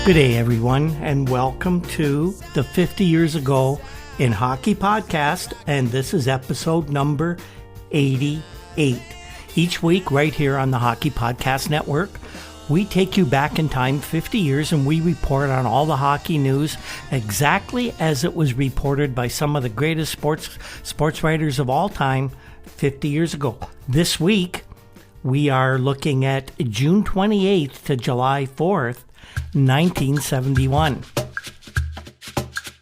Good day, everyone, and welcome to the 50 Years Ago in Hockey podcast, and this is episode number 88. Each week, right here on the Hockey Podcast Network, we take you back in time 50 years and we report on all the hockey news exactly as it was reported by some of the greatest sports writers of all time 50 years ago. This week, we are looking at June 28th to July 4th, 1971.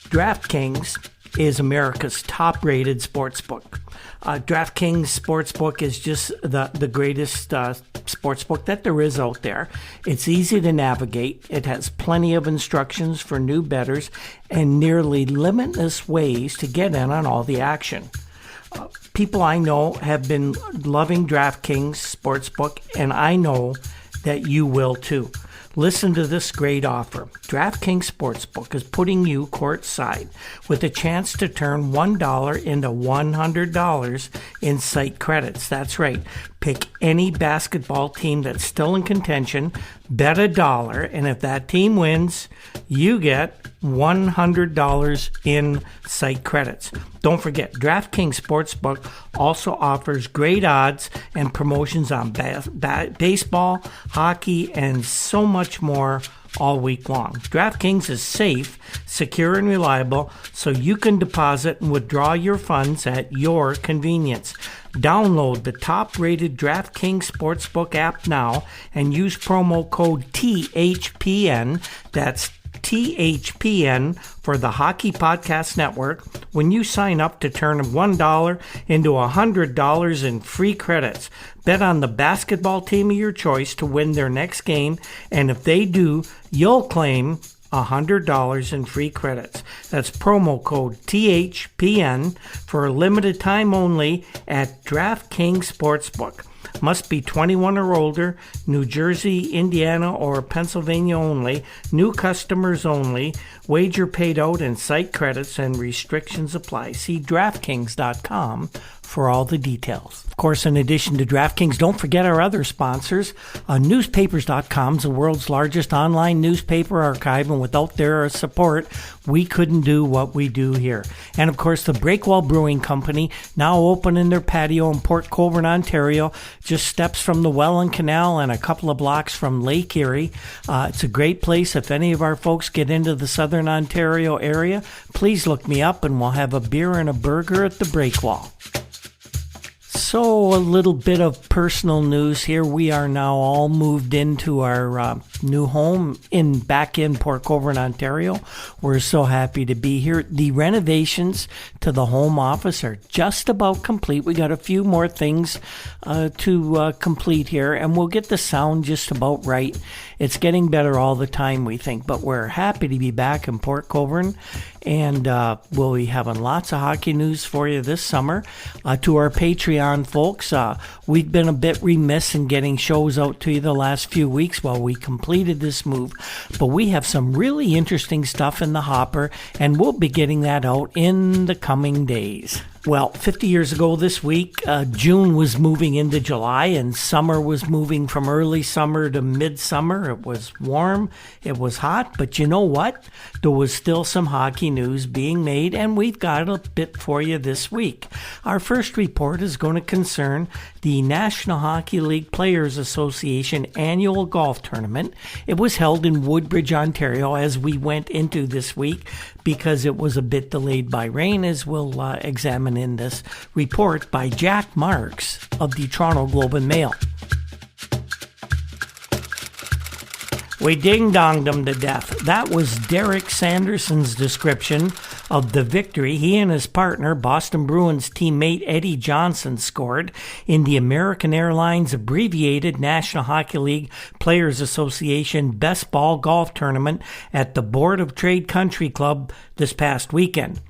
DraftKings is America's top-rated sportsbook. DraftKings Sportsbook is just the greatest sportsbook that there is out there. It's easy to navigate. It has plenty of instructions for new bettors and nearly limitless ways to get in on all the action. People I know have been loving DraftKings Sportsbook, and I know that you will too. Listen to this great offer. DraftKings Sportsbook is putting you courtside with a chance to turn $1 into $100 in site credits. That's right. Pick any basketball team that's still in contention, bet $1, and if that team wins, you get $100 in site credits. Don't forget, DraftKings Sportsbook also offers great odds and promotions on baseball, hockey, and so much more all week long. DraftKings is safe, secure, and reliable, so you can deposit and withdraw your funds at your convenience. Download the top-rated DraftKings Sportsbook app now and use promo code THPN. That's THPN for the Hockey Podcast Network when you sign up to turn $1 into $100 in free credits. Bet on the basketball team of your choice to win their next game, and if they do, you'll claim $100 in free credits. That's promo code THPN for a limited time only at DraftKings Sportsbook. Must be 21 or older, New Jersey, Indiana, or Pennsylvania only, new customers only, wager paid out in site credits and restrictions apply. See DraftKings.com for all the details. Of course, in addition to DraftKings, don't forget our other sponsors. Newspapers.com is the world's largest online newspaper archive, and without their support, we couldn't do what we do here. And of course, the Breakwell Brewing Company, now open in their patio in Port Colborne, Ontario, just steps from the Welland Canal and a couple of blocks from Lake Erie. It's a great place. If any of our folks get into the Southern Ontario area, please look me up and we'll have a beer and a burger at the Breakwell. So a little bit of personal news here. We are now all moved into our new home back in Port Colborne, Ontario. We're so happy to be here. The renovations to the home office are just about complete. We got a few more things to complete here, and we'll get the sound just about right. It's getting better all the time, we think, but we're happy to be back in Port Colborne, and we'll be having lots of hockey news for you this summer. To our Patreon folks, we've been a bit remiss in getting shows out to you the last few weeks while we completed this move, but we have some really interesting stuff in the hopper, and we'll be getting that out in the coming days. Well, 50 years ago this week, June was moving into July, and summer was moving from early summer to midsummer. It was warm, it was hot, but you know what? There was still some hockey news being made, and we've got a bit for you this week. Our first report is going to concern the National Hockey League Players Association annual golf tournament. It was held in Woodbridge, Ontario, as we went into this week, because it was a bit delayed by rain, as we'll examine in this report by Jack Marks of the Toronto Globe and Mail. We ding-donged them to death. That was Derek Sanderson's description of the victory he and his partner, Boston Bruins teammate Eddie Johnson, scored in the American Airlines abbreviated National Hockey League Players Association Best Ball Golf Tournament at the Board of Trade Country Club this past weekend.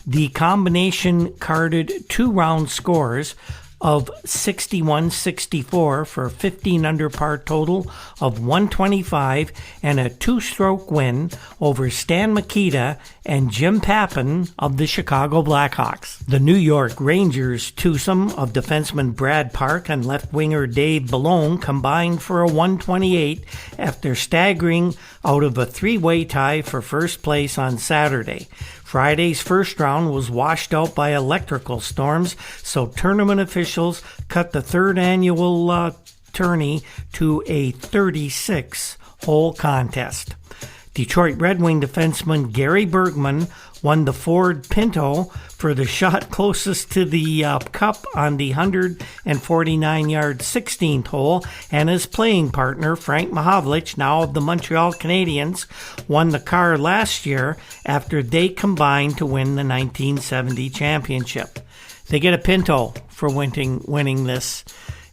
The combination carded two-round scores of 61-64 for a 15 under par total of 125 and a two-stroke win over Stan Mikita and Jim Pappen of the Chicago Blackhawks. The New York Rangers twosome of defenseman Brad Park and left-winger Dave Ballone combined for a 128 after staggering out of a three-way tie for first place on Saturday. Friday's first round was washed out by electrical storms, so tournament officials cut the third annual tourney to a 36-hole contest. Detroit Red Wing defenseman Gary Bergman won the Ford Pinto for the shot closest to the cup on the 149-yard 16th hole, and his playing partner, Frank Mahovlich, now of the Montreal Canadiens, won the car last year after they combined to win the 1970 championship. They get a Pinto for winning this.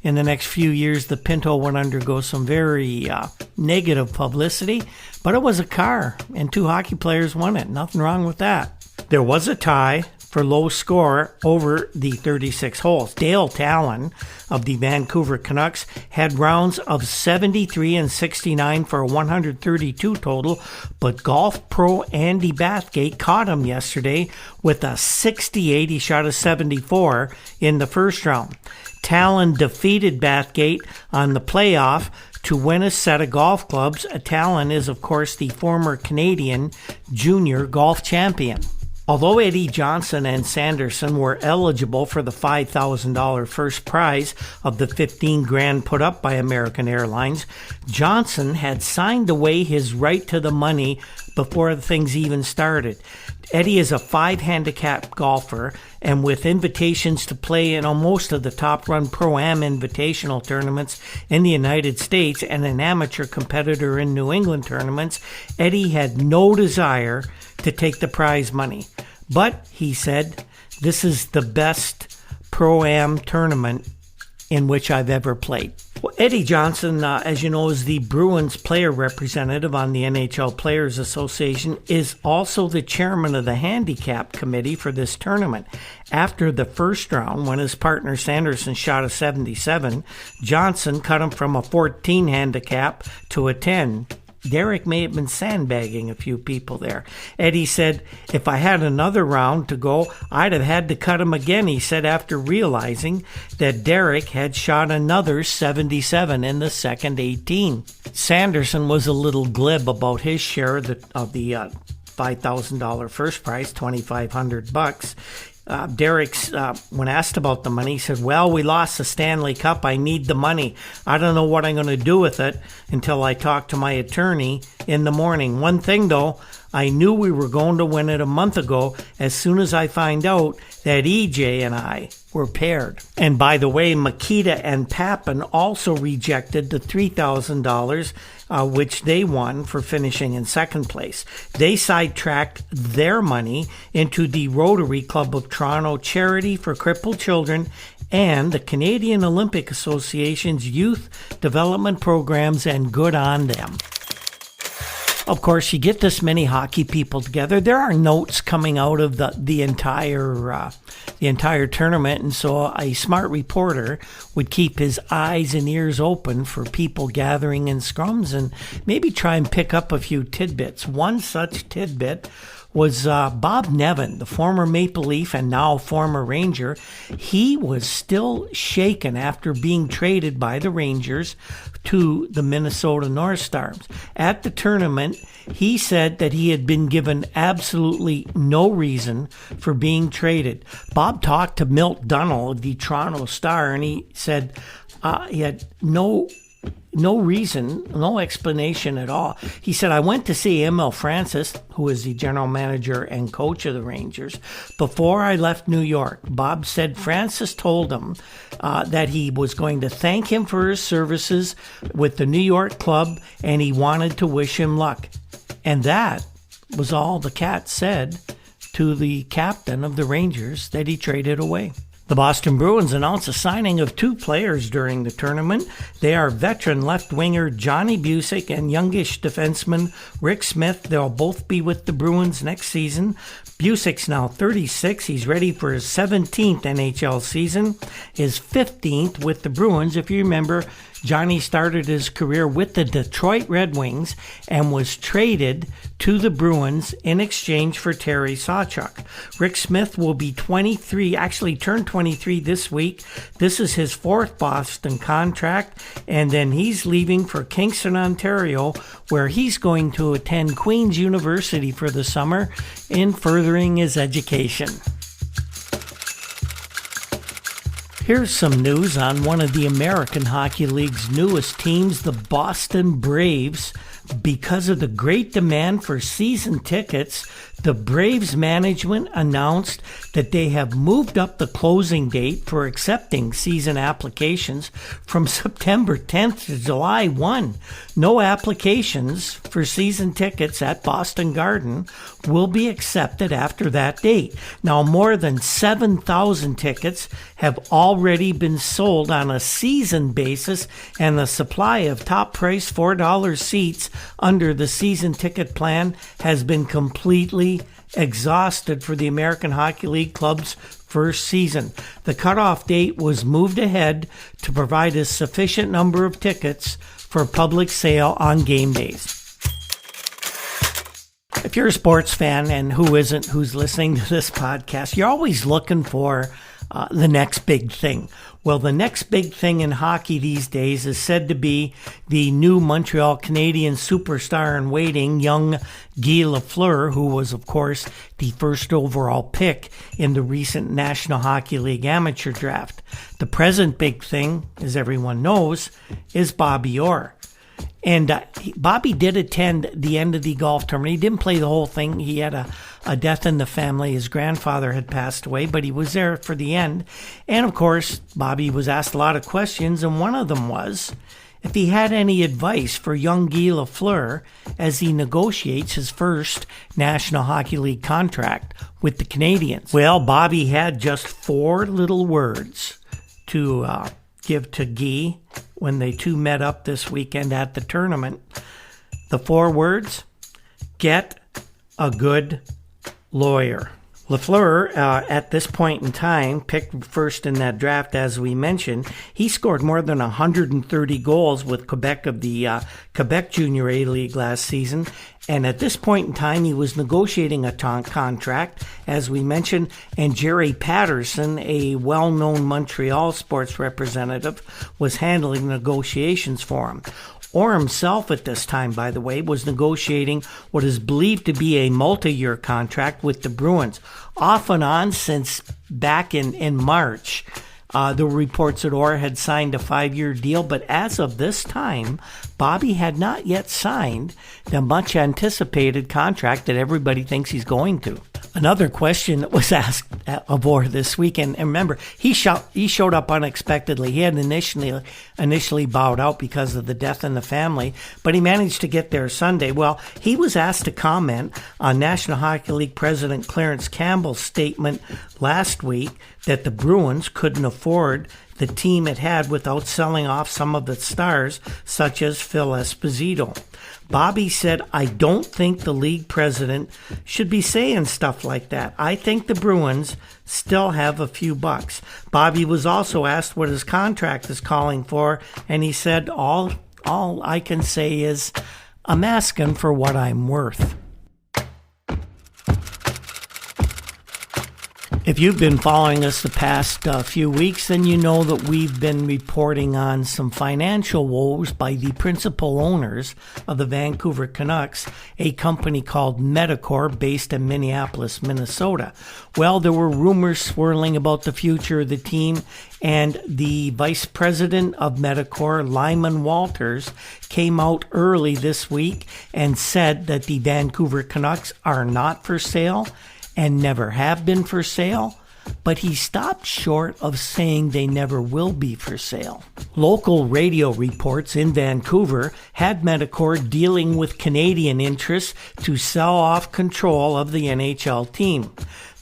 In the next few years, the Pinto would undergo some very negative publicity, but it was a car, and two hockey players won it. Nothing wrong with that. There was a tie for low score over the 36 holes. Dale Talon of the Vancouver Canucks had rounds of 73 and 69 for a 132 total, but golf pro Andy Bathgate caught him yesterday with a 68. He shot a 74 in the first round. Talon defeated Bathgate on the playoff to win a set of golf clubs. Talon is, of course, the former Canadian junior golf champion. Although Eddie Johnson and Sanderson were eligible for the $5,000 first prize of the $15,000 put up by American Airlines, Johnson had signed away his right to the money before things even started. Eddie is a 5-handicap golfer, and with invitations to play in most of the top-run Pro-Am invitational tournaments in the United States and an amateur competitor in New England tournaments, Eddie had no desire to take the prize money. But, he said, this is the best Pro-Am tournament in which I've ever played. Well, Eddie Johnson, as you know, is the Bruins player representative on the NHL Players Association, is also the chairman of the handicap committee for this tournament. After the first round, when his partner Sanderson shot a 77, Johnson cut him from a 14 handicap to a 10. Derek may have been sandbagging a few people there. Eddie said, if I had another round to go, I'd have had to cut him again, he said, after realizing that Derek had shot another 77 in the second 18. Sanderson was a little glib about his share of the $5,000 first prize, $2,500. Derek's, when asked about the money, he said, well, we lost the Stanley Cup. I need the money. I don't know what I'm going to do with it until I talk to my attorney in the morning. One thing, though, I knew we were going to win it a month ago as soon as I find out that EJ and I were paired. And by the way, Mikita and Pappen also rejected the $3,000 which they won for finishing in second place. They sidetracked their money into the Rotary Club of Toronto Charity for Crippled Children and the Canadian Olympic Association's youth development programs, and good on them. Of course, you get this many hockey people together, there are notes coming out of the entire tournament, and so a smart reporter would keep his eyes and ears open for people gathering in scrums and maybe try and pick up a few tidbits. One such tidbit was Bob Nevin, the former Maple Leaf and now former Ranger. He was still shaken after being traded by the Rangers to the Minnesota North Stars. At the tournament, he said that he had been given absolutely no reason for being traded. Bob talked to Milt Dunnell of the Toronto Star, and he said he had no reason, no explanation at all. He said, I went to see Emil Francis, who is the general manager and coach of the Rangers, before I left New York. Bob said Francis told him that he was going to thank him for his services with the New York club, and he wanted to wish him luck. And that was all the Cat said to the captain of the Rangers that he traded away. The Boston Bruins announced the signing of two players during the tournament. They are veteran left winger Johnny Bucyk and youngish defenseman Rick Smith. They'll both be with the Bruins next season. Busyk's now 36. He's ready for his 17th NHL season, his 15th with the Bruins. If you remember, Johnny started his career with the Detroit Red Wings and was traded to the Bruins in exchange for Terry Sawchuk. Rick Smith will be 23, actually turned 23 this week. This is his fourth Boston contract, and then he's leaving for Kingston, Ontario, where he's going to attend Queen's University for the summer in furthering his education. Here's some news on one of the American Hockey League's newest teams, the Boston Braves. Because of the great demand for season tickets, the Braves management announced that they have moved up the closing date for accepting season applications from September 10th to July 1. No applications for season tickets at Boston Garden will be accepted after that date. Now, more than 7,000 tickets have already been sold on a season basis, and the supply of top-price $4 seats under the season ticket plan has been completely exhausted for the American Hockey League club's first season. The cutoff date was moved ahead to provide a sufficient number of tickets for public sale on game days. If you're a sports fan, and who isn't, who's listening to this podcast, you're always looking for the next big thing. Well, the next big thing in hockey these days is said to be the new Montreal Canadiens superstar in waiting, young Guy Lafleur, who was, of course, the first overall pick in the recent National Hockey League amateur draft. The present big thing, as everyone knows, is Bobby Orr. And Bobby did attend the end of the golf tournament. He didn't play the whole thing. He had a death in the family. His grandfather had passed away, but he was there for the end. And, of course, Bobby was asked a lot of questions, and one of them was if he had any advice for young Guy Lafleur as he negotiates his first National Hockey League contract with the Canadiens. Well, Bobby had just 4 little words to give to Guy when they two met up this weekend at the tournament. The 4 words: get a good lawyer. Lafleur, at this point in time, picked first in that draft, as we mentioned. He scored more than 130 goals with Quebec of the Quebec Junior A League last season. And at this point in time, he was negotiating a contract, as we mentioned, and Jerry Patterson, a well-known Montreal sports representative, was handling negotiations for him. Orr himself at this time, by the way, was negotiating what is believed to be a multi-year contract with the Bruins. Off and on since back in March, there were reports that Orr had signed a 5-year deal, but as of this time, Bobby had not yet signed the much-anticipated contract that everybody thinks he's going to. Another question that was asked of Orr this weekend, and remember, he showed up unexpectedly. He had initially bowed out because of the death in the family, but he managed to get there Sunday. Well, he was asked to comment on National Hockey League President Clarence Campbell's statement last week that the Bruins couldn't afford the team it had without selling off some of its stars, such as Phil Esposito. Bobby said, "I don't think the league president should be saying stuff like that. I think the Bruins still have a few bucks." Bobby was also asked what his contract is calling for, and he said, all I can say is, I'm asking for what I'm worth. If you've been following us the past few weeks, then you know that we've been reporting on some financial woes by the principal owners of the Vancouver Canucks, a company called Medicor based in Minneapolis, Minnesota. Well, there were rumors swirling about the future of the team, and the vice president of Medicor, Lyman Walters, came out early this week and said that the Vancouver Canucks are not for sale and never have been for sale, but he stopped short of saying they never will be for sale. Local radio reports in Vancouver had Medicor dealing with Canadian interests to sell off control of the NHL team.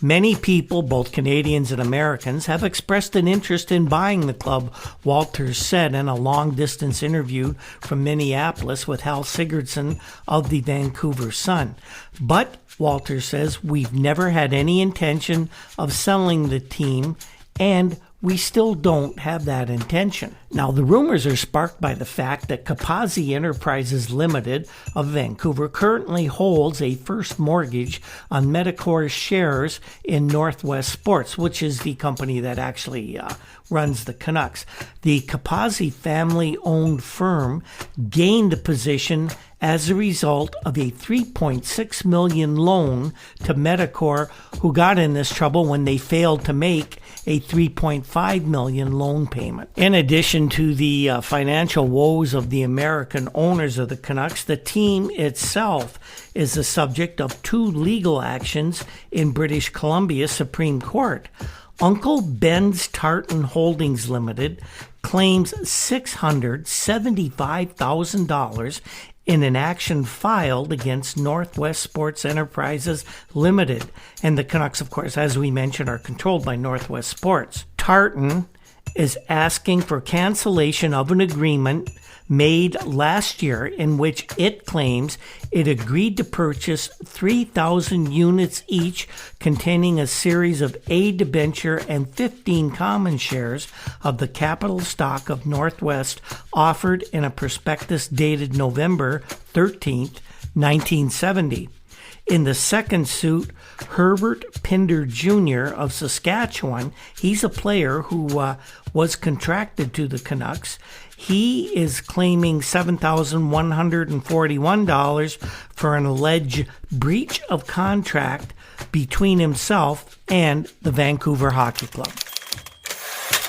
Many people, both Canadians and Americans, have expressed an interest in buying the club, Walters said in a long-distance interview from Minneapolis with Hal Sigurdsson of the Vancouver Sun. But, Walters says, we've never had any intention of selling the team, and we still don't have that intention. Now, the rumors are sparked by the fact that Capazi Enterprises Limited of Vancouver currently holds a first mortgage on Medicor's shares in Northwest Sports, which is the company that actually runs the Canucks. The Capazi family-owned firm gained the position as a result of a $3.6 million loan to Medicor, who got in this trouble when they failed to make a $3.5 million loan payment. In addition to the financial woes of the American owners of the Canucks, the team itself is the subject of 2 legal actions in British Columbia Supreme Court. Uncle Ben's Tartan Holdings Limited claims $675,000 in an action filed against Northwest Sports Enterprises Limited. And the Canucks, of course, as we mentioned, are controlled by Northwest Sports. Tartan is asking for cancellation of an agreement made last year in which it claims it agreed to purchase 3,000 units each containing a series of A debenture and 15 common shares of the capital stock of Northwest offered in a prospectus dated November 13th, 1970. In the second suit, Herbert Pinder Jr. of Saskatchewan, he's a player who was contracted to the Canucks. He is claiming $7,141 for an alleged breach of contract between himself and the Vancouver Hockey Club.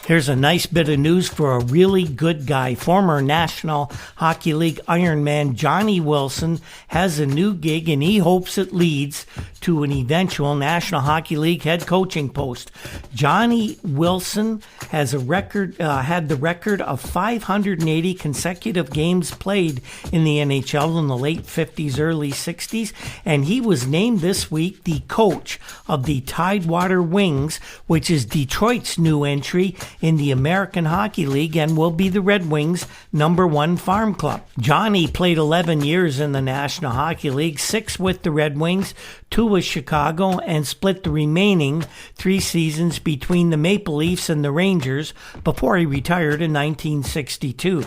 Here's a nice bit of news for a really good guy. Former National Hockey League Ironman Johnny Wilson has a new gig, and he hopes it leads to an eventual National Hockey League head coaching post. Johnny Wilson has had the record of 580 consecutive games played in the NHL in the late 50s, early 60s, and he was named this week the coach of the Tidewater Wings, which is Detroit's new entry in the American Hockey League and will be the Red Wings' #1 farm club. Johnny played 11 years in the National Hockey League, 6 with the Red Wings, 2 with Chicago, and split the remaining 3 seasons between the Maple Leafs and the Rangers before he retired in 1962.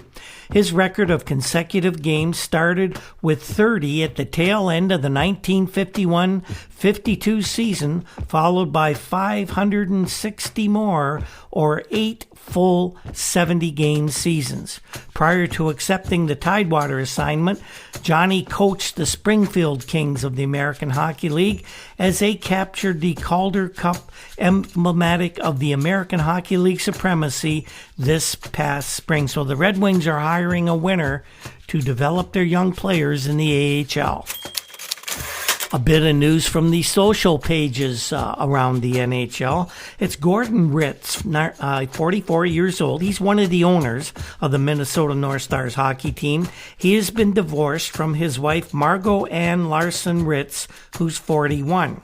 His record of consecutive games started with 30 at the tail end of the 1951-52 season, followed by 560 more, or 8 full 70-game seasons. Prior to accepting the Tidewater assignment, Johnny coached the Springfield Kings of the American Hockey League as they captured the Calder Cup, emblematic of the American Hockey League supremacy this past spring. So the Red Wings are hiring a winner to develop their young players in the AHL. A bit of news from the social pages around the NHL. It's Gordon Ritz, 44 years old. He's one of the owners of the Minnesota North Stars hockey team. He has been divorced from his wife, Margot Ann Larson Ritz, who's 41.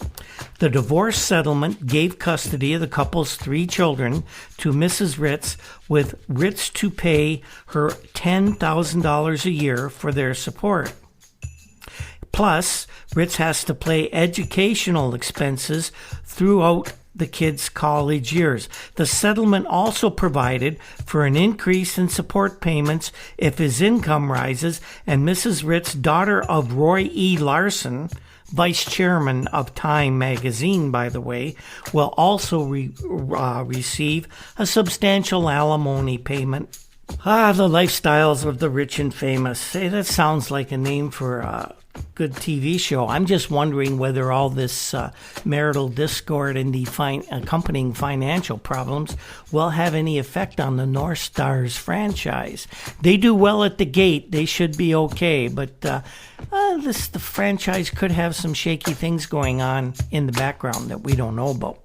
The divorce settlement gave custody of the couple's 3 children to Mrs. Ritz, with Ritz to pay her $10,000 a year for their support. Plus, Ritz has to pay educational expenses throughout the kids' college years. The settlement also provided for an increase in support payments if his income rises, and Mrs. Ritz, daughter of Roy E. Larson, vice chairman of Time magazine, by the way, will also receive a substantial alimony payment. The lifestyles of the rich and famous. Hey, that sounds like a name for a good TV show. I'm just wondering whether all this marital discord and the accompanying financial problems will have any effect on the North Stars franchise. They do well at the gate. They should be okay, but the franchise could have some shaky things going on in the background that we don't know about.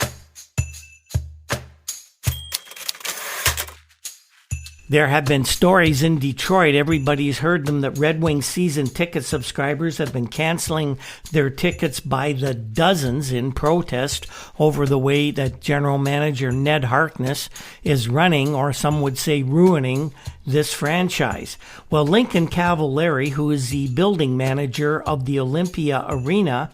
There have been stories in Detroit, everybody's heard them, that Red Wings season ticket subscribers have been canceling their tickets by the dozens in protest over the way that general manager Ned Harkness is running, or some would say ruining, this franchise. Well, Lincoln Cavallari, who is the building manager of the Olympia Arena,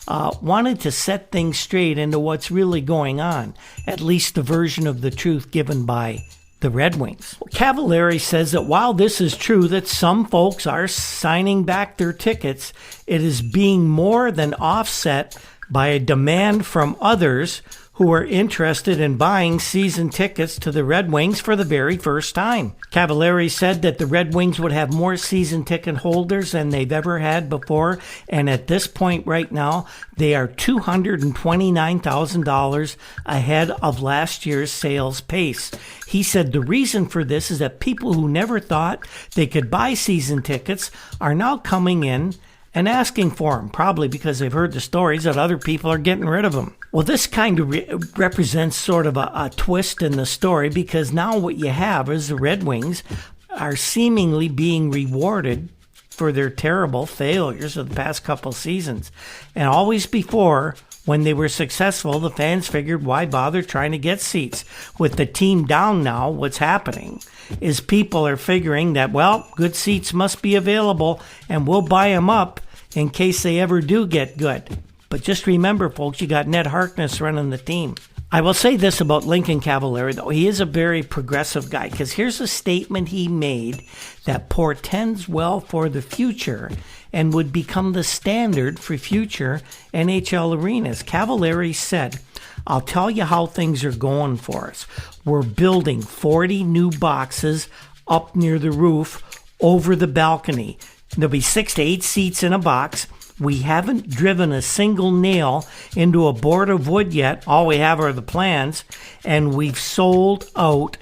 wanted to set things straight into what's really going on, at least the version of the truth given by the Red Wings. Cavallari says that while this is true that some folks are signing back their tickets, it is being more than offset by a demand from others who are interested in buying season tickets to the Red Wings for the very first time. Cavallari said that the Red Wings would have more season ticket holders than they've ever had before, and at this point right now, they are $229,000 ahead of last year's sales pace. He said the reason for this is that people who never thought they could buy season tickets are now coming in and asking for them, probably because they've heard the stories that other people are getting rid of them. Well, this kind of represents sort of a twist in the story, because now what you have is the Red Wings are seemingly being rewarded for their terrible failures of the past couple seasons. And always before, when they were successful, the fans figured, why bother trying to get seats? With the team down now, what's happening is people are figuring that, well, good seats must be available and we'll buy them up in case they ever do get good. But just remember, folks, you got Ned Harkness running the team. I will say this about Lincoln Cavallari, though. He is a very progressive guy, because here's a statement he made that portends well for the future and would become the standard for future NHL arenas. Cavallari said, I'll tell you how things are going for us. We're building 40 new boxes up near the roof over the balcony. There'll be 6 to 8 seats in a box. We haven't driven a single nail into a board of wood yet. All we have are the plans, and we've sold out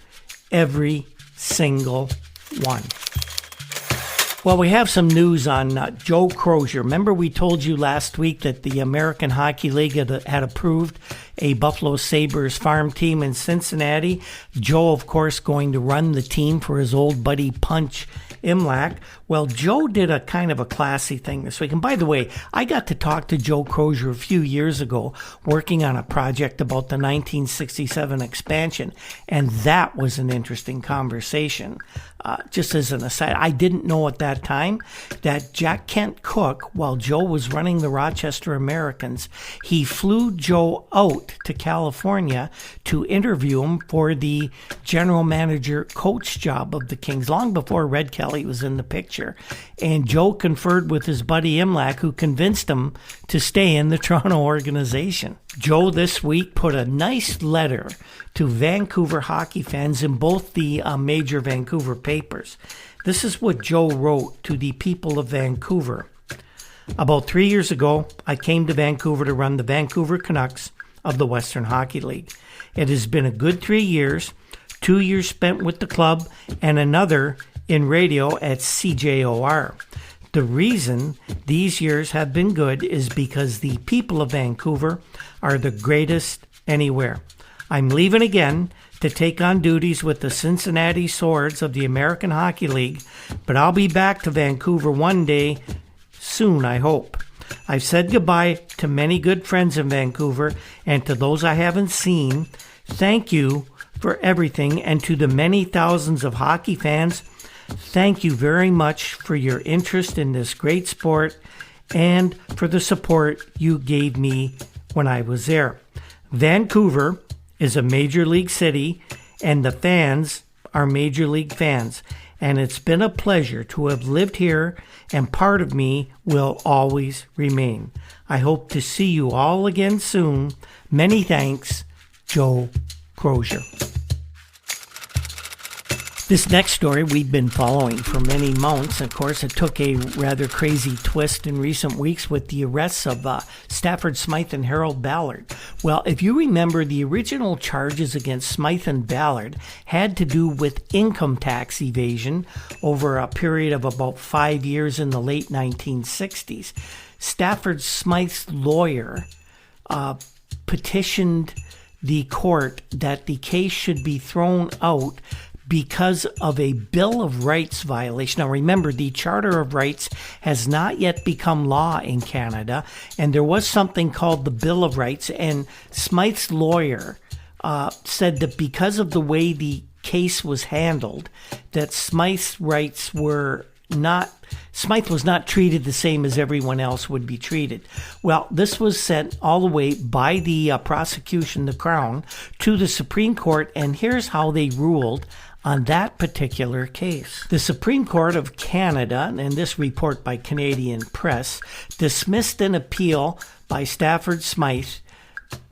every single one. Well, we have some news on Joe Crozier. Remember we told you last week that the American Hockey League had approved a Buffalo Sabres farm team in Cincinnati. Joe, of course, going to run the team for his old buddy Punch Imlach. Well, Joe did a kind of a classy thing this week. And by the way, I got to talk to Joe Crozier a few years ago working on a project about the 1967 expansion. And that was an interesting conversation. Just as an aside, I didn't know at that time that Jack Kent Cooke, while Joe was running the Rochester Americans, he flew Joe out to California to interview him for the general manager coach job of the Kings, long before Red Kelly was in the picture. And Joe conferred with his buddy Imlach, who convinced him to stay in the Toronto organization. Joe this week put a nice letter to Vancouver hockey fans in both the major Vancouver papers. This is what Joe wrote to the people of Vancouver. About 3 years ago, I came to Vancouver to run the Vancouver Canucks of the Western Hockey League. It has been a good 3 years, 2 years spent with the club and another in radio at CJOR. The reason these years have been good is because the people of Vancouver are the greatest anywhere. I'm leaving again to take on duties with the Cincinnati Swords of the American Hockey League, but I'll be back to Vancouver one day soon, I hope. I've said goodbye to many good friends in Vancouver, and to those I haven't seen, thank you for everything, and to the many thousands of hockey fans, thank you very much for your interest in this great sport and for the support you gave me when I was there. Vancouver is a major league city, and the fans are major league fans, and it's been a pleasure to have lived here, and part of me will always remain. I hope to see you all again soon. Many thanks, Joe Crozier. This next story we've been following for many months. Of course, it took a rather crazy twist in recent weeks with the arrests of Stafford Smythe and Harold Ballard. Well, if you remember, the original charges against Smythe and Ballard had to do with income tax evasion over a period of about 5 years in the late 1960s. Stafford Smythe's lawyer petitioned the court that the case should be thrown out because of a Bill of Rights violation. Now remember, the Charter of Rights has not yet become law in Canada, and there was something called the Bill of Rights, and Smythe's lawyer said that because of the way the case was handled, that Smythe was not treated the same as everyone else would be treated. Well, this was sent all the way by the prosecution, the Crown, to the Supreme Court, and here's how they ruled on that particular case. The Supreme Court of Canada, and this report by Canadian Press, dismissed an appeal by Stafford Smythe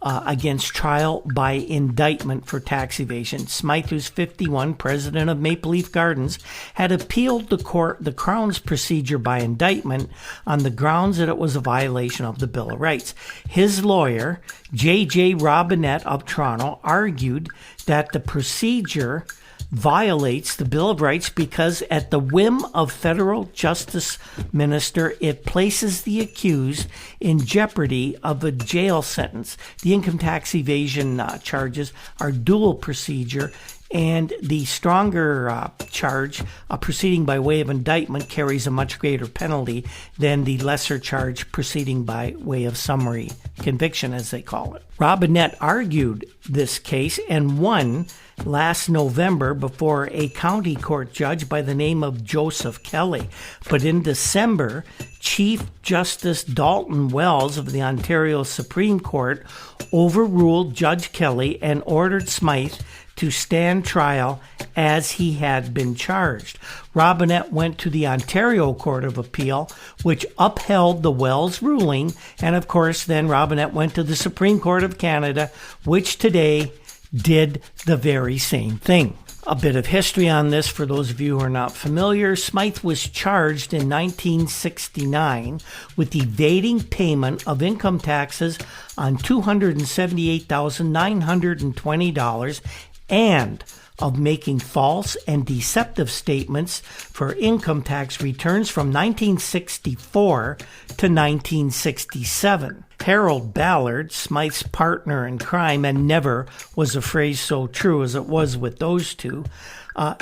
against trial by indictment for tax evasion. Smythe, who's 51, president of Maple Leaf Gardens, had appealed the Crown's procedure by indictment on the grounds that it was a violation of the Bill of Rights. His lawyer, J.J. Robinette of Toronto, argued that the procedure violates the Bill of Rights because at the whim of federal justice minister, it places the accused in jeopardy of a jail sentence. The income tax evasion charges are dual procedure, and the stronger charge, proceeding by way of indictment, carries a much greater penalty than the lesser charge proceeding by way of summary conviction, as they call it. Robinette argued this case and won last November before a county court judge by the name of Joseph Kelly. But in December, Chief Justice Dalton Wells of the Ontario Supreme Court overruled Judge Kelly and ordered Smythe to stand trial as he had been charged. Robinette went to the Ontario Court of Appeal, which upheld the Wells ruling, and of course then Robinette went to the Supreme Court of Canada, which today did the very same thing. A bit of history on this for those of you who are not familiar. Smythe was charged in 1969 with evading payment of income taxes on $278,920 and of making false and deceptive statements for income tax returns from 1964 to 1967. Harold Ballard, Smythe's partner in crime, and never was a phrase so true as it was with those two,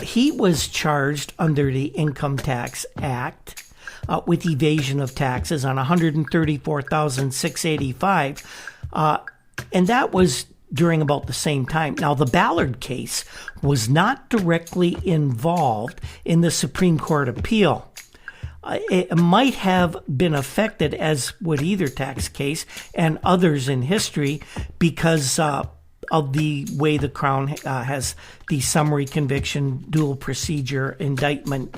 he was charged under the Income Tax Act with evasion of taxes on $134,685, and that was during about the same time. Now, the Ballard case was not directly involved in the Supreme Court appeal. It might have been affected, as would either tax case and others in history, because of the way the Crown has the summary conviction, dual procedure, indictment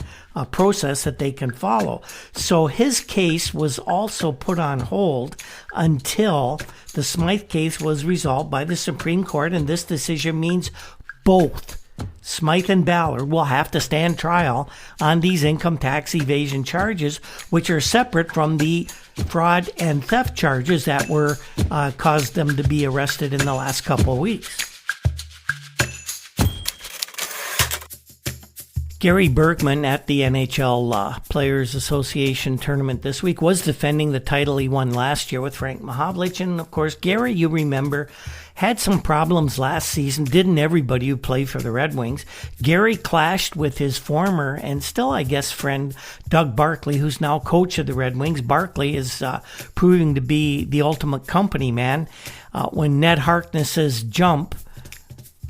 process that they can follow. So his case was also put on hold until the Smythe case was resolved by the Supreme Court, and this decision means both Smythe and Ballard will have to stand trial on these income tax evasion charges, which are separate from the fraud and theft charges that were caused them to be arrested in the last couple of weeks. Gary Bergman at the NHL Players Association tournament this week was defending the title he won last year with Frank Mahovlich. And of course, Gary, you remember, had some problems last season. Didn't everybody who played for the Red Wings? Gary clashed with his former and still, I guess, friend Doug Barkley, who's now coach of the Red Wings. Barkley is proving to be the ultimate company man. When Ned Harkness says jump,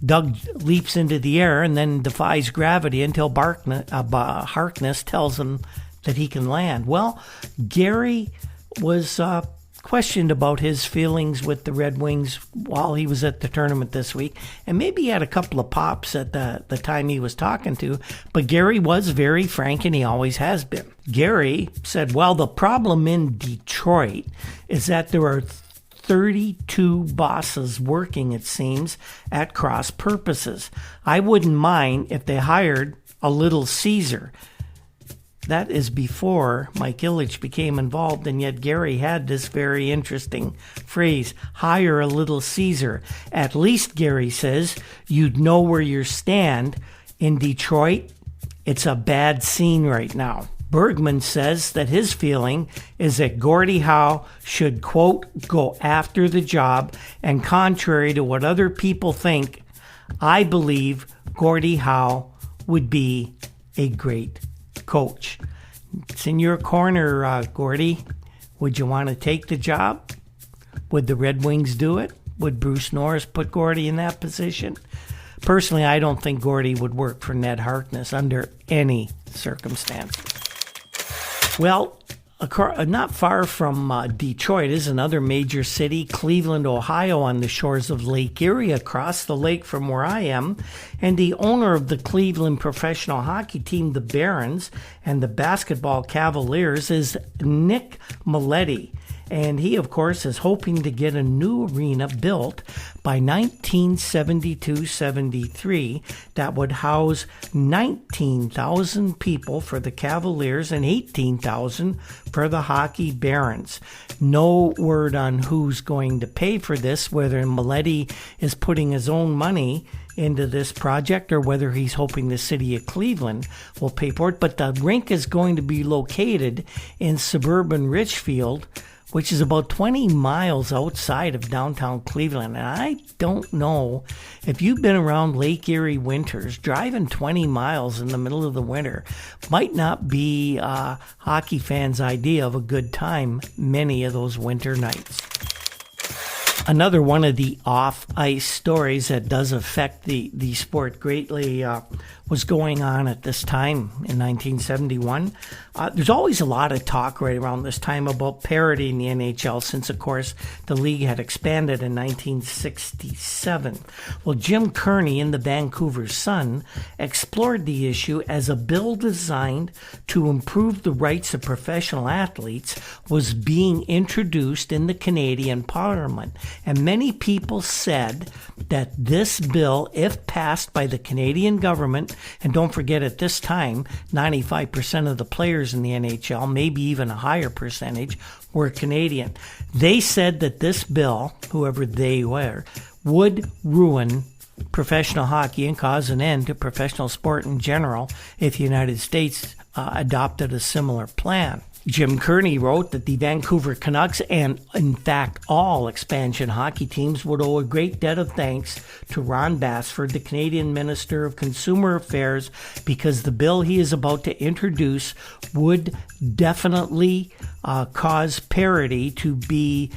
Doug leaps into the air and then defies gravity until Harkness tells him that he can land. Well, Gary was questioned about his feelings with the Red Wings while he was at the tournament this week, and maybe he had a couple of pops at the time he was talking to, but Gary was very frank, and he always has been. Gary said, well, the problem in Detroit is that there are 32 bosses working, it seems, at cross purposes. I wouldn't mind if they hired a Little Caesar. That is before Mike Ilitch became involved, and yet Gary had this very interesting phrase, hire a Little Caesar. At least, Gary says, you'd know where you stand. In Detroit, it's a bad scene right now. Bergman says that his feeling is that Gordie Howe should, quote, go after the job, and contrary to what other people think, I believe Gordie Howe would be a great coach. It's in your corner, Gordy. Would you want to take the job? Would the Red Wings do it? Would Bruce Norris put Gordy in that position? Personally, I don't think Gordy would work for Ned Harkness under any circumstances. Well, not far from Detroit is another major city, Cleveland, Ohio, on the shores of Lake Erie, across the lake from where I am. And the owner of the Cleveland professional hockey team, the Barons, and the basketball Cavaliers is Nick Maletti. And he, of course, is hoping to get a new arena built by 1972-73 that would house 19,000 people for the Cavaliers and 18,000 for the Hockey Barons. No word on who's going to pay for this, whether Maletti is putting his own money into this project or whether he's hoping the city of Cleveland will pay for it. But the rink is going to be located in suburban Richfield, which is about 20 miles outside of downtown Cleveland. And I don't know if you've been around Lake Erie winters, driving 20 miles in the middle of the winter might not be a hockey fans' idea of a good time many of those winter nights. Another one of the off-ice stories that does affect the sport greatly was going on at this time in 1971. There's always a lot of talk right around this time about parity in the NHL since, of course, the league had expanded in 1967. Well, Jim Kearney in the Vancouver Sun explored the issue as a bill designed to improve the rights of professional athletes was being introduced in the Canadian Parliament. And many people said that this bill, if passed by the Canadian government, and don't forget at this time, 95% of the players in the NHL, maybe even a higher percentage, were Canadian. They said that this bill, whoever they were, would ruin professional hockey and cause an end to professional sport in general if the United States adopted a similar plan. Jim Kearney wrote that the Vancouver Canucks and, in fact, all expansion hockey teams would owe a great debt of thanks to Ron Basford, the Canadian Minister of Consumer Affairs, because the bill he is about to introduce would definitely cause parity to be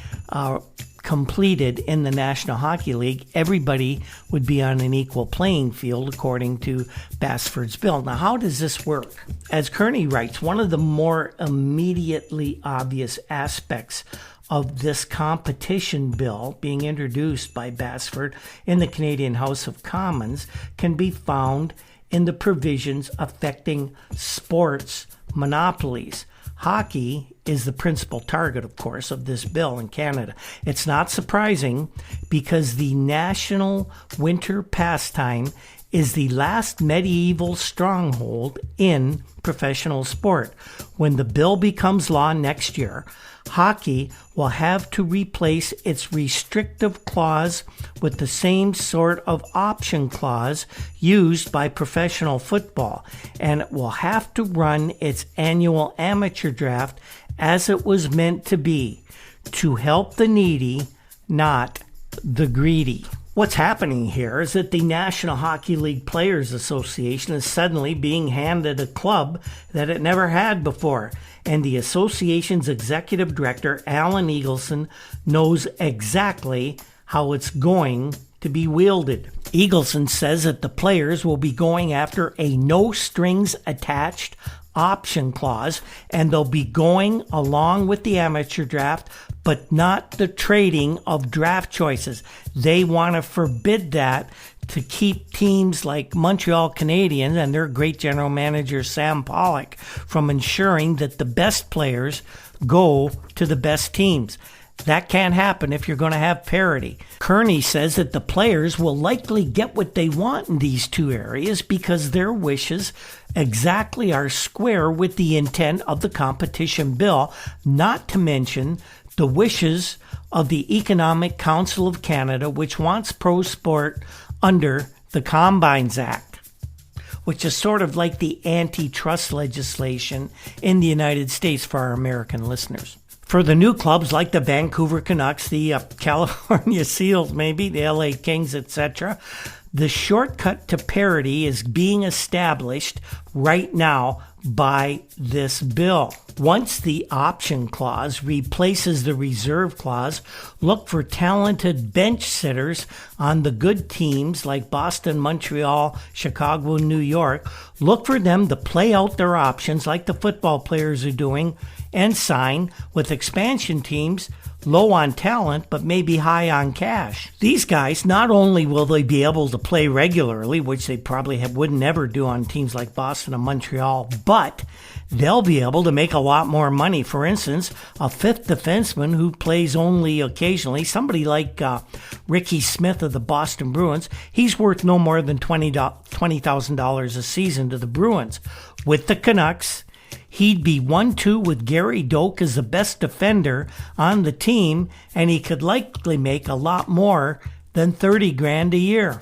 completed in the National Hockey League. Everybody would be on an equal playing field, according to Basford's bill. Now, how does this work? As Kearney writes, one of the more immediately obvious aspects of this competition bill being introduced by Basford in the Canadian House of Commons can be found in the provisions affecting sports monopolies. Hockey is the principal target, of course, of this bill in Canada. It's not surprising because the national winter pastime is the last medieval stronghold in professional sport. When the bill becomes law next year, hockey will have to replace its restrictive clause with the same sort of option clause used by professional football, and it will have to run its annual amateur draft as it was meant to be, to help the needy, not the greedy. What's happening here is that the National Hockey League Players Association is suddenly being handed a club that it never had before. And the association's executive director, Alan Eagleson, knows exactly how it's going to be wielded. Eagleson says that the players will be going after a no-strings-attached option clause, and they'll be going along with the amateur draft, but not the trading of draft choices. They want to forbid that to keep teams like Montreal Canadiens and their great general manager Sam Pollock from ensuring that the best players go to the best teams. That can't happen if you're going to have parity. Kearney says that the players will likely get what they want in these two areas because their wishes exactly are square with the intent of the competition bill, not to mention the wishes of the Economic Council of Canada, which wants pro sport under the Combines Act, which is sort of like the antitrust legislation in the United States for our American listeners. For the new clubs like the Vancouver Canucks, the California Seals, maybe, the LA Kings, etc., The shortcut to parity is being established right now by this bill. Once the option clause replaces the reserve clause, look for talented bench sitters on the good teams like Boston, Montreal, Chicago, and New York. Look for them to play out their options like the football players are doing and sign with expansion teams low on talent, but maybe high on cash. These guys, not only will they be able to play regularly, which they probably would never do on teams like Boston and Montreal, but they'll be able to make a lot more money. For instance, a fifth defenseman who plays only occasionally, somebody like Ricky Smith of the Boston Bruins, he's worth no more than $20,000 a season to the Bruins. With the Canucks, he'd be 1-2 with Gary Doak as the best defender on the team, and he could likely make a lot more than $30,000 a year.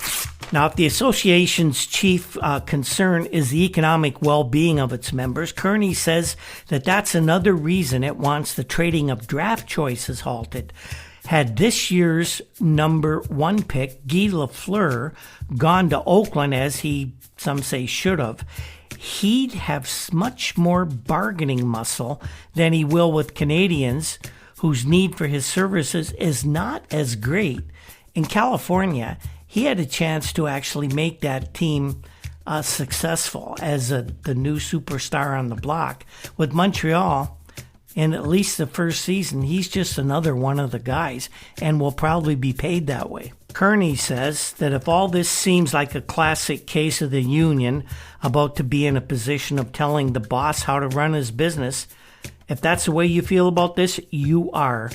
Now, if the association's chief concern is the economic well-being of its members, Kearney says that that's another reason it wants the trading of draft choices halted. Had this year's number 1 pick, Guy Lafleur, gone to Oakland, as he, some say, should have, he'd have much more bargaining muscle than he will with Canadians, whose need for his services is not as great. In California, he had a chance to actually make that team successful as the new superstar on the block. With Montreal, in at least the first season, he's just another one of the guys and will probably be paid that way. Kearney says that if all this seems like a classic case of the union about to be in a position of telling the boss how to run his business, if that's the way you feel about this, you are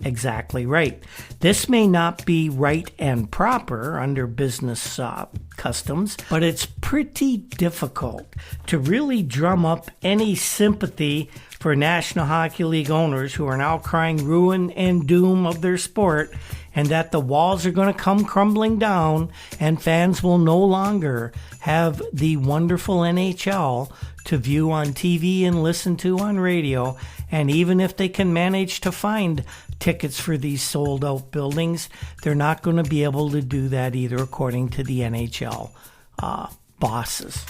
exactly right. This may not be right and proper under business customs, but it's pretty difficult to really drum up any sympathy for National Hockey League owners who are now crying ruin and doom of their sport, and that the walls are going to come crumbling down and fans will no longer have the wonderful NHL to view on TV and listen to on radio. And even if they can manage to find tickets for these sold out buildings, they're not going to be able to do that either, according to the NHL bosses.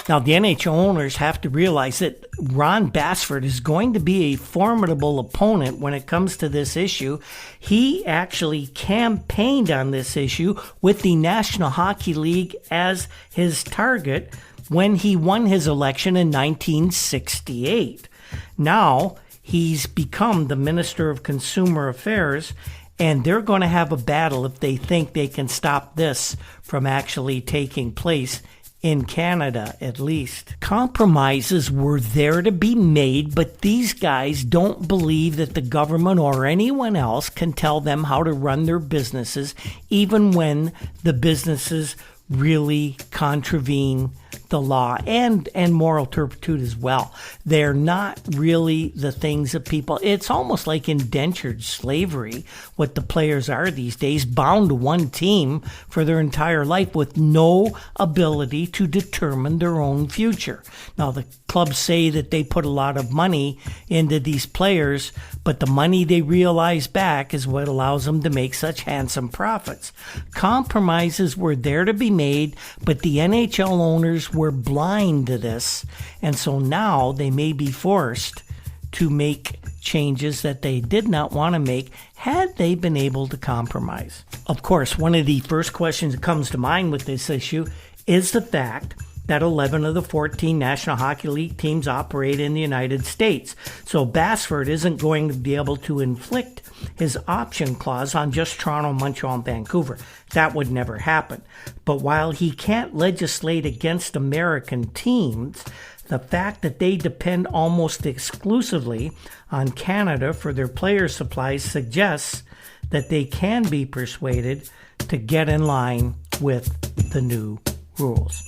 Now, the NHL owners have to realize that Ron Basford is going to be a formidable opponent when it comes to this issue. He actually campaigned on this issue with the National Hockey League as his target when he won his election in 1968. Now, he's become the Minister of Consumer Affairs, and they're going to have a battle if they think they can stop this from actually taking place in Canada, at least. Compromises were there to be made, but these guys don't believe that the government or anyone else can tell them how to run their businesses, even when the businesses really contravene the law and moral turpitude as well. They're not really the things that people... It's almost like indentured slavery, what the players are these days, bound to one team for their entire life with no ability to determine their own future. Now, the clubs say that they put a lot of money into these players, but the money they realize back is what allows them to make such handsome profits. Compromises were there to be made, but the NHL owners were blind to this, and so now they may be forced to make changes that they did not want to make had they been able to compromise. Of course, one of the first questions that comes to mind with this issue is the fact that 11 of the 14 National Hockey League teams operate in the United States. So Basford isn't going to be able to inflict his option clause on just Toronto, Montreal, and Vancouver. That would never happen. But while he can't legislate against American teams, the fact that they depend almost exclusively on Canada for their player supplies suggests that they can be persuaded to get in line with the new rules.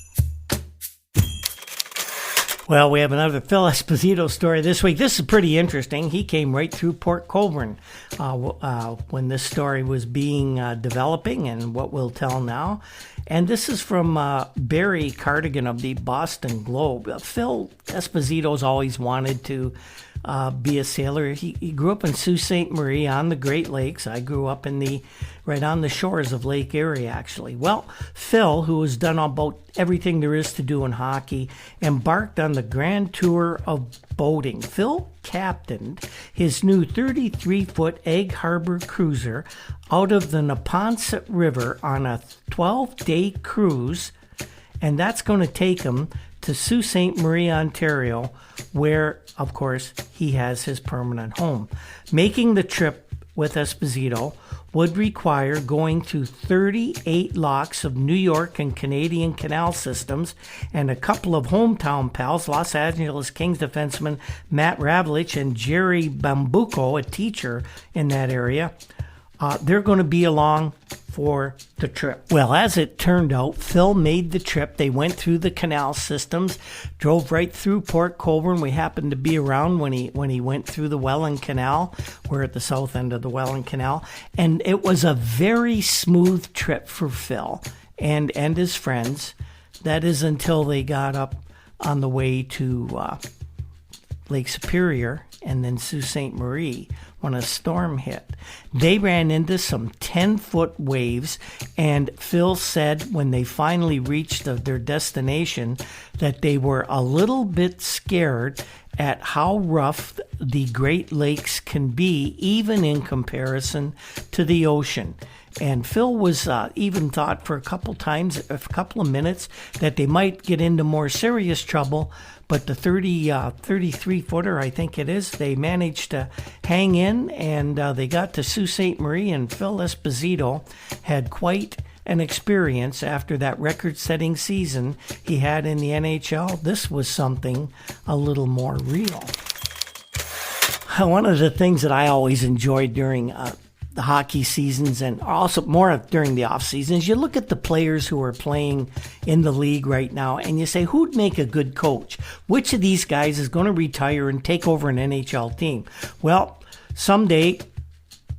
Well, we have another Phil Esposito story this week. This is pretty interesting. He came right through Port Colborne when this story was being developing, and what we'll tell now. And this is from Barry Cardigan of the Boston Globe. Phil Esposito's always wanted to be a sailor. He grew up in Sault Ste. Marie on the Great Lakes. I grew up right on the shores of Lake Erie, actually. Well, Phil, who has done about everything there is to do in hockey, embarked on the Grand Tour of Boating. Phil captained his new 33-foot Egg Harbor cruiser out of the Neponset River on a 12-day cruise, and that's going to take him to Sault Ste. Marie, Ontario, where, of course, he has his permanent home. Making the trip with Esposito would require going through 38 locks of New York and Canadian canal systems, and a couple of hometown pals, Los Angeles Kings defenseman Matt Ravlich and Jerry Bambuco, a teacher in that area. They're going to be along for the trip. Well, as it turned out, Phil made the trip. They went through the canal systems, drove right through Port Colborne. We happened to be around when he went through the Welland Canal. We're at the south end of the Welland Canal. And it was a very smooth trip for Phil and his friends. That is until they got up on the way to Lake Superior and then Sault Ste. Marie when a storm hit. They ran into some 10-foot waves, and Phil said when they finally reached their destination that they were a little bit scared at how rough the Great Lakes can be, even in comparison to the ocean. And Phil was even thought for a couple of minutes, that they might get into more serious trouble. But the 33-footer, I think it is, they managed to hang in, and they got to Sault Ste. Marie, and Phil Esposito had quite an experience after that record-setting season he had in the NHL. This was something a little more real. One of the things that I always enjoyed during the hockey seasons, and also more during the off seasons, you look at the players who are playing in the league right now and you say, who'd make a good coach? Which of these guys is going to retire and take over an NHL team? Well, someday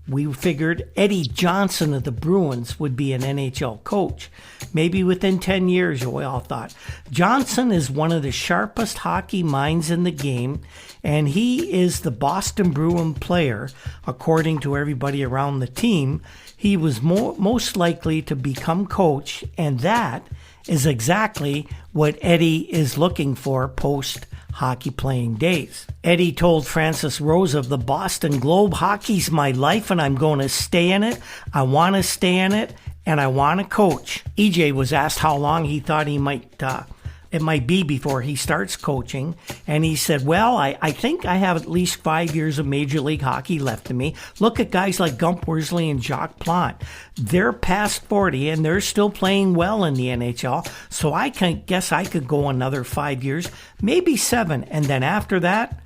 we figured Eddie Johnson of the Bruins would be an NHL coach. Maybe within 10 years, we all thought. Johnson is one of the sharpest hockey minds in the game, and he is the Boston Bruin player, according to everybody around the team. He was most likely to become coach, and that is exactly what Eddie is looking for post-hockey playing days. Eddie told Francis Rose of the Boston Globe, "Hockey's my life, and I'm going to stay in it. I want to stay in it, and I want to coach." EJ was asked how long he thought it might be before he starts coaching, and he said, well, I think I have at least 5 years of Major League Hockey left in me. Look at guys like Gump Worsley and Jacques Plante. They're past 40, and they're still playing well in the NHL, so I guess I could go another 5 years, maybe 7, and then after that,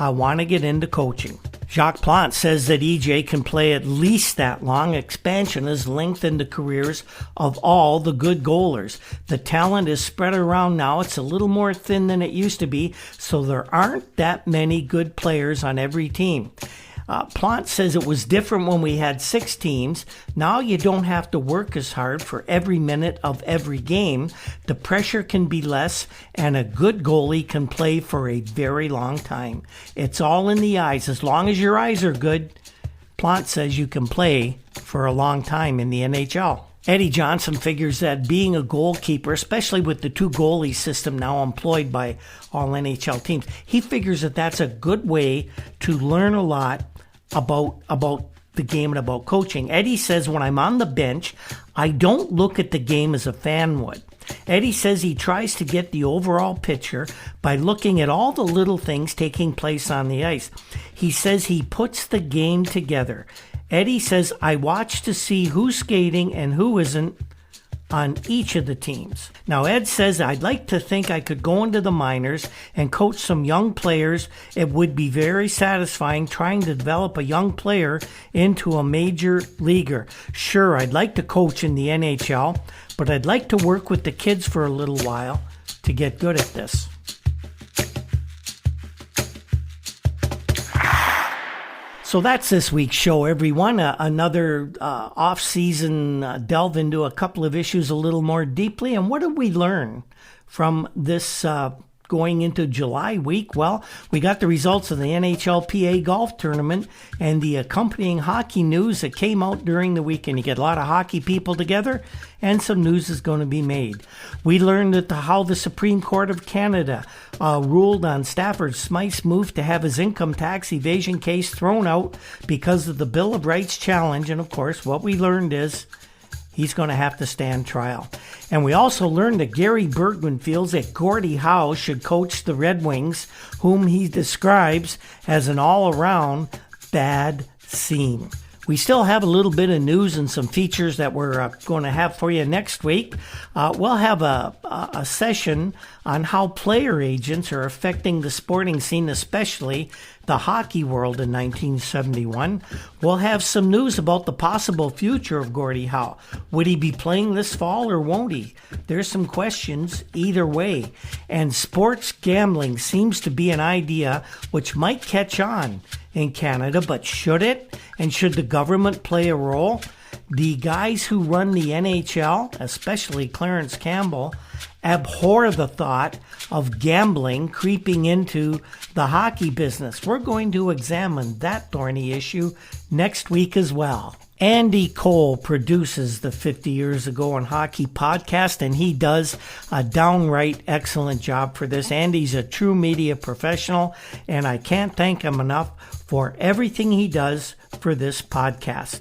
I want to get into coaching. Jacques Plante says that EJ can play at least that long. Expansion has lengthened the careers of all the good goalers. The talent is spread around now. It's a little more thin than it used to be, so there aren't that many good players on every team. Plante says it was different when we had 6 teams. Now you don't have to work as hard for every minute of every game. The pressure can be less, and a good goalie can play for a very long time. It's all in the eyes. As long as your eyes are good, Plante says you can play for a long time in the NHL. Eddie Johnson figures that being a goalkeeper, especially with the 2 goalie system now employed by all NHL teams, he figures that that's a good way to learn a lot about the game and about coaching. Eddie says, when I'm on the bench, I don't look at the game as a fan would. Eddie says he tries to get the overall picture by looking at all the little things taking place on the ice. He says he puts the game together. Eddie says, I watch to see who's skating and who isn't on each of the teams. Now, Ed says, I'd like to think I could go into the minors and coach some young players. It would be very satisfying trying to develop a young player into a major leaguer. Sure, I'd like to coach in the NHL, but I'd like to work with the kids for a little while to get good at this. So that's this week's show, everyone. Another off-season delve into a couple of issues a little more deeply. And what did we learn from this going into July week? Well, we got the results of the NHLPA golf tournament and the accompanying hockey news that came out during the weekend. You get a lot of hockey people together, and some news is going to be made. We learned how the Supreme Court of Canada ruled on Stafford Smythe's move to have his income tax evasion case thrown out because of the Bill of Rights challenge. And, of course, what we learned is he's going to have to stand trial. And we also learned that Gary Bergman feels that Gordie Howe should coach the Red Wings, whom he describes as an all-around bad seam. We still have a little bit of news and some features that we're going to have for you next week. We'll have a session on how player agents are affecting the sporting scene, especially the hockey world in 1971. We'll have some news about the possible future of Gordie Howe. Would he be playing this fall or won't he? There's some questions either way. And sports gambling seems to be an idea which might catch on in Canada, but should it? And should the government play a role? The guys who run the NHL, especially Clarence Campbell, abhor the thought of gambling creeping into the hockey business. We're going to examine that thorny issue next week as well. Andy Cole produces the 50 Years Ago in Hockey podcast, and he does a downright excellent job for this. Andy's a true media professional, and I can't thank him enough for everything he does for this podcast.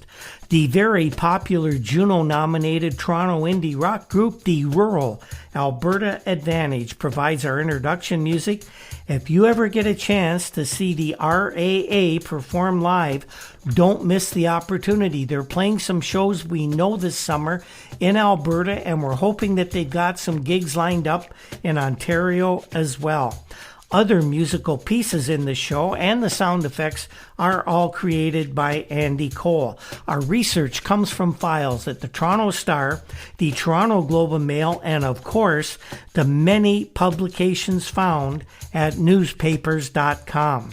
The very popular Juno-nominated Toronto indie rock group, the Rural Alberta Advantage, provides our introduction music. If you ever get a chance to see the RAA perform live, don't miss the opportunity. They're playing some shows we know this summer in Alberta, and we're hoping that they've got some gigs lined up in Ontario as well. Other musical pieces in the show and the sound effects are all created by Andy Cole. Our research comes from files at the Toronto Star, the Toronto Globe and Mail, and of course, the many publications found at newspapers.com.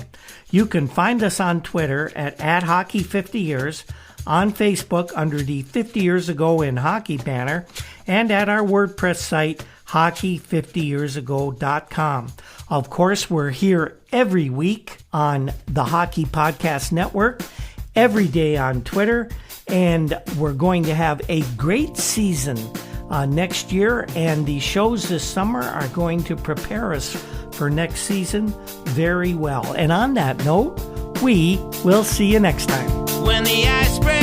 You can find us on Twitter at @Hockey50Years, on Facebook under the 50 Years Ago in Hockey banner, and at our WordPress site, hockey50yearsago.com. Of course, we're here every week on the Hockey Podcast Network, every day on Twitter, and we're going to have a great season next year, and the shows this summer are going to prepare us for next season very well. And on that note, we will see you next time. When the ice breaks